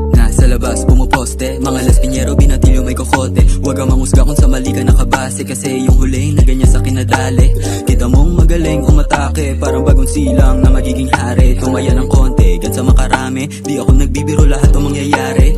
Nasa labas, pumuposte, mga Las Piñero, binatilyo may kokote. Huwag kang mangusga kung sa mali ka nakabase, kasi yung huli na ganyan sa kinadali. Kita mong magaling umatake, parang bagong silang na magiging hari. Tumaya ng konti, gansa makarami, di ako nagbibiro, lahat ang mangyayari.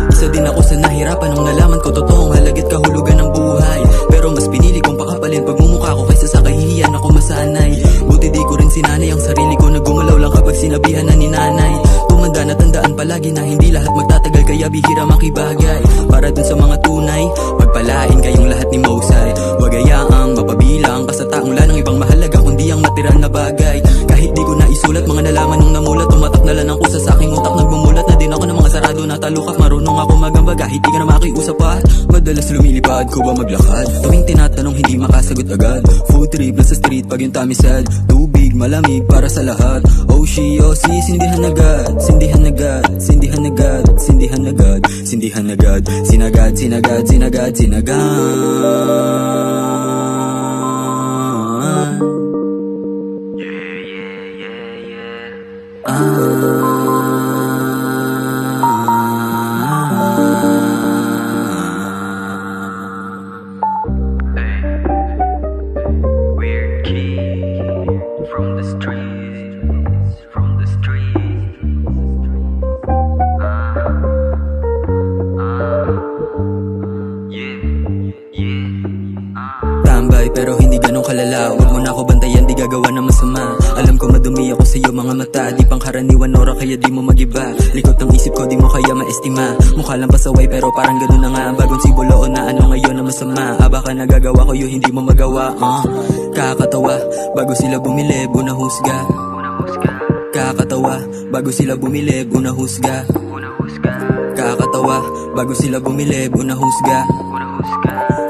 Isa din ako sa nahirapan nung nalaman ko totoong halaga't kahulugan ng buhay. Pero mas pinili kong pakapalin pagmumukha ko kaysa sa kahihiyan ako masanay. Buti di ko rin sinanay ang sarili ko na gumalaw lang kapag sinabihan na ni nanay. Tumanda na tandaan palagi na hindi lahat magtatagal, kaya bihira makibagay. Para dun sa mga tunay, pagpalain kayong lahat ni Mosay. Huwag hayaang mapabilang ka sa taong lanang ibang mahalaga kundi ang material na bagay. Kahit di ko na isulat mga nalaman nung namulat, tumatak na lang ang kusa sa aking utak. Nagmumulat na din ako ng mga sarado na talukap. Marunong ako magamba kahit di ka na makiusap pa. Madalas lumilipad ko ba maglakad, tuwing tinatanong hindi makasagot agad. Food trip na sa street pag yung tummy sad. Tubig malamig para sa lahat. Oh she, oh si, sindihan agad. Sindihan agad, sindihan agad, sindihan agad, sindihan agad. Sinagad, sinagad, sinagad, sinagad. Weird kid from the streets, from the streets. Tambay pero hindi ganun kalala. Huwag mo na ako bantayan, di gagawa ng masama. Alam ko madumi ako sa iyo mga mata. Di pang karaniwan ora kaya di mo magiba. Likot ng isip ko di mo kaya maestima. Mukha lang pasaway pero parang ganun na nga. Bagong simbolo na ano ngayon na masama. Aba ka nagagawa ko yun hindi mo magawa. Kakatawa bago sila bumilib, unahusga. Kakatawa bago sila bumilib, unahusga. Kakatawa bago sila bumilib, unahusga.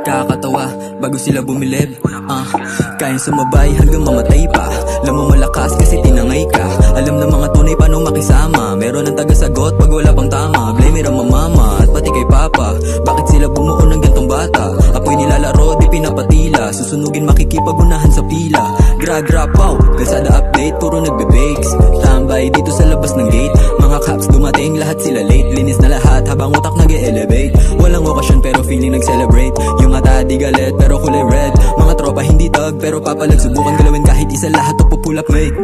Kakatawa bago sila bumilib. Kayang sumabay hanggang mamatay pa. Alam mo malakas kasi tinangay ka. Alam ng mga tunay paano makisama. Meron ang tagasagot pag wala pang tama. Blame it on mama at pati kay papa. Bakit sila bumuo ng gantong bata? Apoy nilalaro di pinapatila. Susunugin makikipagunahan sa pila. Gra pow, kalsada update puro nagbe-bakes. Tambay dito sa labas ng gate. Mga cops dumating lahat sila late. Linis na lahat habang utak nag-elevate. Walang okasyon pero feeling nag-celebrate. Yung mata di galit pero kulay red. Mga tropa hindi tag pero papalag. Subukan galawin kahit isa lahat o pupulap mate.